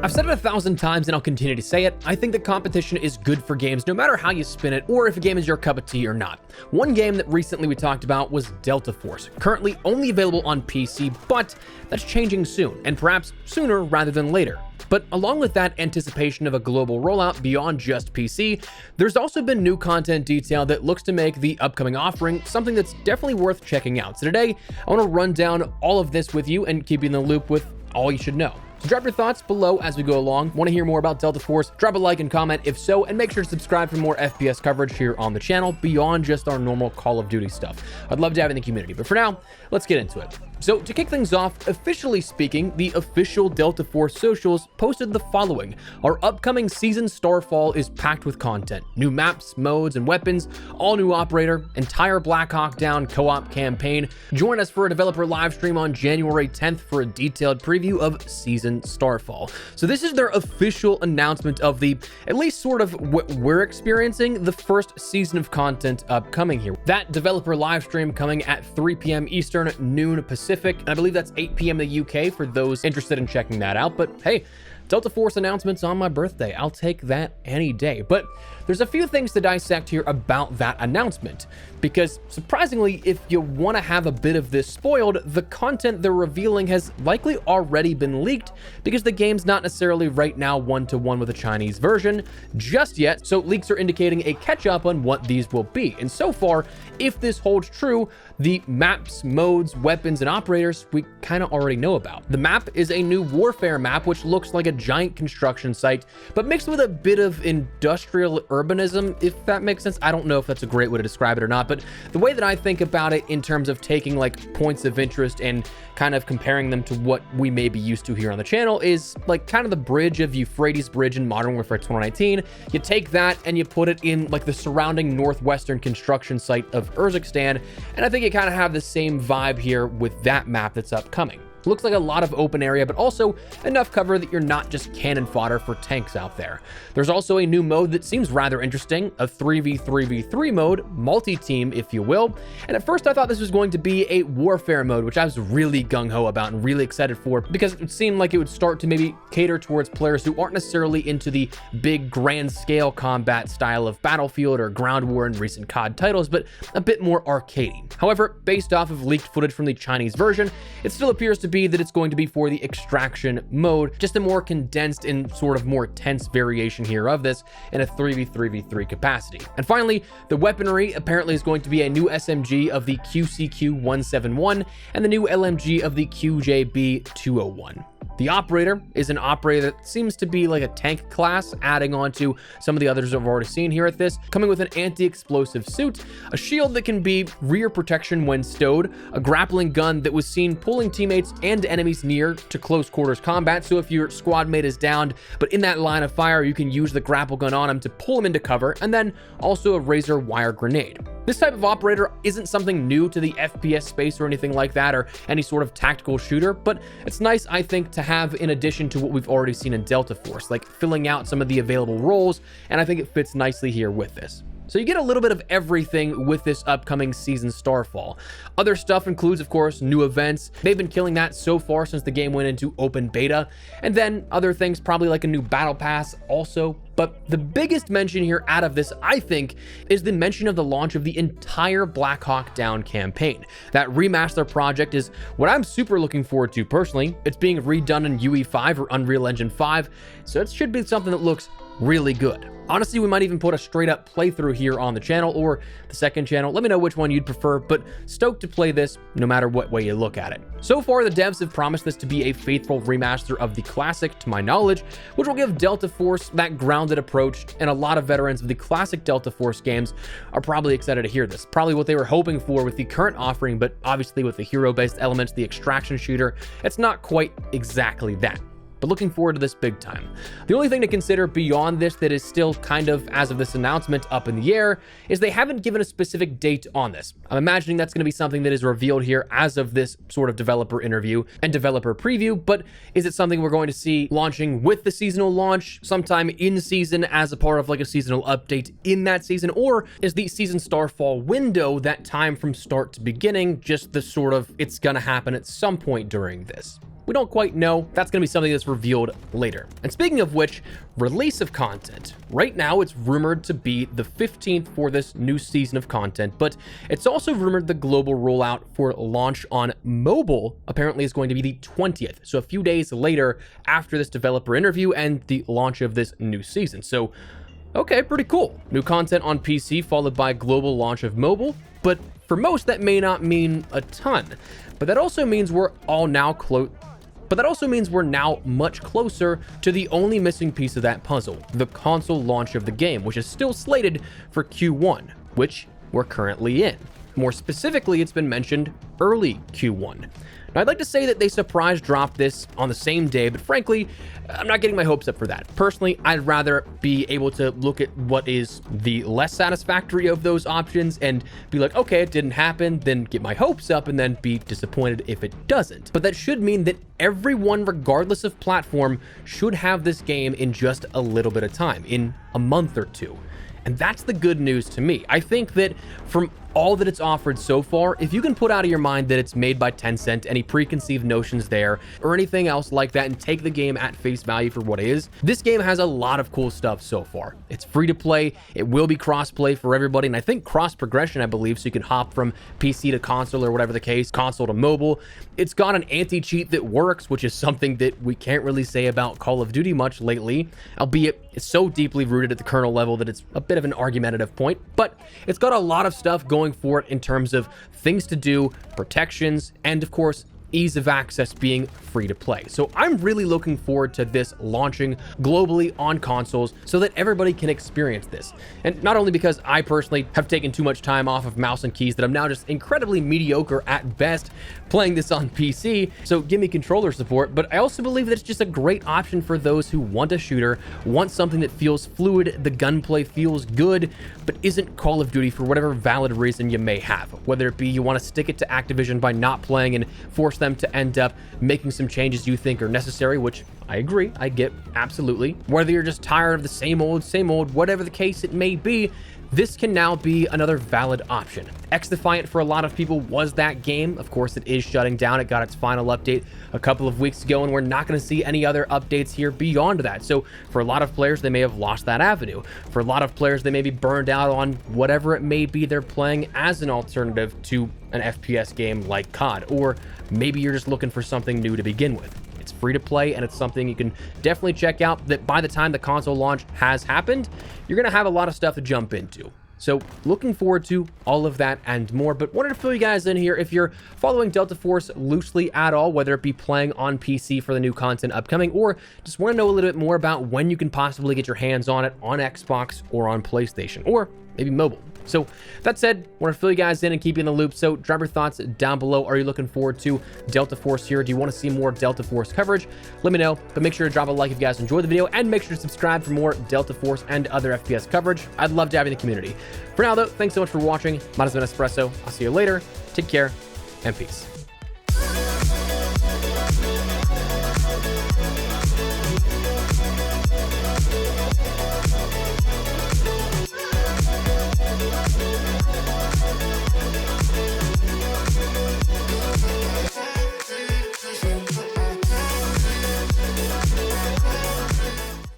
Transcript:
I've said it 1,000 times and I'll continue to say it. I think that competition is good for games no matter how you spin it or if a game is your cup of tea or not. One game that recently we talked about was Delta Force, currently only available on PC, but that's changing soon, and perhaps sooner rather than later. But along with that anticipation of a global rollout beyond just PC, there's also been new content detail that looks to make the upcoming offering something that's definitely worth checking out. So today, I want to run down all of this with you and keep you in the loop with all you should know. So drop your thoughts below as we go along. Want to hear more about Delta Force? Drop a like and comment if so, and make sure to subscribe for more FPS coverage here on the channel beyond just our normal Call of Duty stuff. I'd love to have you in the community, but for now, let's get into it. So to kick things off, officially speaking, the official Delta Force socials posted the following. Our upcoming season Starfall is packed with content, new maps, modes, and weapons, all new operator, entire Black Hawk Down co-op campaign. Join us for a developer live stream on January 10th for a detailed preview of season Starfall. So this is their official announcement of the, at least sort of what we're experiencing, the first season of content upcoming here. That developer live stream coming at 3 p.m. Eastern, noon Pacific, and I believe that's 8 p.m. in the UK for those interested in checking that out. But hey, Delta Force announcements on my birthday. I'll take that any day. But there's a few things to dissect here about that announcement, because surprisingly, if you want to have a bit of this spoiled, the content they're revealing has likely already been leaked because the game's not necessarily right now one-to-one with the Chinese version just yet, so leaks are indicating a catch-up on what these will be. And so far, if this holds true, the maps, modes, weapons, and operators we kind of already know about. The map is a new warfare map, which looks like a giant construction site, but mixed with a bit of industrial urbanism, if that makes sense. I don't know if that's a great way to describe it or not, but the way that I think about it in terms of taking like points of interest and kind of comparing them to what we may be used to here on the channel is like kind of the bridge of Euphrates Bridge in Modern Warfare 2019. You take that and you put it in like the surrounding northwestern construction site of Urzikstan, and I think you kind of have the same vibe here with that map that's upcoming. Looks like a lot of open area, but also enough cover that you're not just cannon fodder for tanks out there. There's also a new mode that seems rather interesting, a 3v3v3 mode, multi-team if you will. And at first I thought this was going to be a warfare mode, which I was really gung-ho about and really excited for because it seemed like it would start to maybe cater towards players who aren't necessarily into the big grand scale combat style of Battlefield or Ground War in recent COD titles, but a bit more arcadey. However, based off of leaked footage from the Chinese version, it still appears to be that it's going to be for the extraction mode, just a more condensed and sort of more tense variation here of this in a 3v3v3 capacity. And finally, the weaponry apparently is going to be a new SMG of the QCQ-171 and the new LMG of the QJB-201. The operator is an operator that seems to be like a tank class, adding on to some of the others I've already seen here at this, coming with an anti-explosive suit, a shield that can be rear protection when stowed, a grappling gun that was seen pulling teammates and enemies near to close quarters combat, so if your squad mate is downed but in that line of fire, you can use the grapple gun on him to pull him into cover, and then also a razor wire grenade. This type of operator isn't something new to the FPS space or anything like that, or any sort of tactical shooter, but it's nice, I think, to have in addition to what we've already seen in Delta Force, like filling out some of the available roles, and I think it fits nicely here with this. So you get a little bit of everything with this upcoming season Starfall. Other stuff includes, of course, new events. They've been killing that so far since the game went into open beta. And then other things, probably like a new battle pass also. But the biggest mention here out of this, I think, is the mention of the launch of the entire Black Hawk Down campaign. That remaster project is what I'm super looking forward to personally. It's being redone in UE5 or Unreal Engine 5, so it should be something that looks really good. Honestly, we might even put a straight up playthrough here on the channel or the second channel. Let me know which one you'd prefer, but stoked to play this no matter what way you look at it. So far, the devs have promised this to be a faithful remaster of the classic, to my knowledge, which will give Delta Force that grounded approach, and a lot of veterans of the classic Delta Force games are probably excited to hear this. Probably what they were hoping for with the current offering, but obviously with the hero-based elements, the extraction shooter, it's not quite exactly that. But looking forward to this big time. The only thing to consider beyond this that is still kind of, as of this announcement, up in the air, is they haven't given a specific date on this. I'm imagining that's going to be something that is revealed here as of this sort of developer interview and developer preview, but is it something we're going to see launching with the seasonal launch sometime in season as a part of like a seasonal update in that season, or is the season Starfall window, that time from start to beginning, just the sort of it's going to happen at some point during this? We don't quite know. That's going to be something that's revealed later. And speaking of which, release of content. Right now, it's rumored to be the 15th for this new season of content, but it's also rumored the global rollout for launch on mobile apparently is going to be the 20th. So a few days later after this developer interview and the launch of this new season. So, okay, pretty cool. New content on PC followed by global launch of mobile, but for most that may not mean a ton. But that also means we're now much closer to the only missing piece of that puzzle, the console launch of the game, which is still slated for Q1, which we're currently in. More specifically, it's been mentioned early Q1. Now, I'd like to say that they surprise dropped this on the same day, but frankly, I'm not getting my hopes up for that. Personally, I'd rather be able to look at what is the less satisfactory of those options and be like, okay, it didn't happen, then get my hopes up and then be disappointed if it doesn't. But that should mean that everyone, regardless of platform, should have this game in just a little bit of time, in a month or two. And that's the good news to me. I think that from all that it's offered so far, if you can put out of your mind that it's made by Tencent, any preconceived notions there, or anything else like that, and take the game at face value for what it is, this game has a lot of cool stuff so far. It's free to play, it will be cross-play for everybody, and I think cross-progression, I believe, so you can hop from PC to console or whatever the case, console to mobile. It's got an anti-cheat that works, which is something that we can't really say about Call of Duty much lately, albeit it's so deeply rooted at the kernel level that it's a bit of an argumentative point, but it's got a lot of stuff going for it in terms of things to do, protections, and of course, ease of access being free to play. So I'm really looking forward to this launching globally on consoles so that everybody can experience this. And not only because I personally have taken too much time off of mouse and keys that I'm now just incredibly mediocre at best playing this on PC, so give me controller support, but I also believe that it's just a great option for those who want a shooter, want something that feels fluid, the gunplay feels good, but isn't Call of Duty for whatever valid reason you may have. Whether it be you want to stick it to Activision by not playing and force them to end up making some changes you think are necessary, which I agree, I get, absolutely. Whether you're just tired of the same old, whatever the case it may be, this can now be another valid option. X-Defiant for a lot of people was that game. Of course, it is shutting down. It got its final update a couple of weeks ago, and we're not going to see any other updates here beyond that. So for a lot of players, they may have lost that avenue. For a lot of players, they may be burned out on whatever it may be they're playing as an alternative to an FPS game like COD, or maybe you're just looking for something new to begin with. It's free to play, and it's something you can definitely check out that by the time the console launch has happened, you're going to have a lot of stuff to jump into. So looking forward to all of that and more, but wanted to fill you guys in here if you're following Delta Force loosely at all, whether it be playing on PC for the new content upcoming, or just want to know a little bit more about when you can possibly get your hands on it on Xbox or on PlayStation, or maybe mobile. So that said, I want to fill you guys in and keep you in the loop. So drop your thoughts down below. Are you looking forward to Delta Force here? Do you want to see more Delta Force coverage? Let me know, but make sure to drop a like if you guys enjoyed the video, and make sure to subscribe for more Delta Force and other FPS coverage. I'd love to have you in the community. For now though, thanks so much for watching. Mine has been Espresso. I'll see you later. Take care and peace.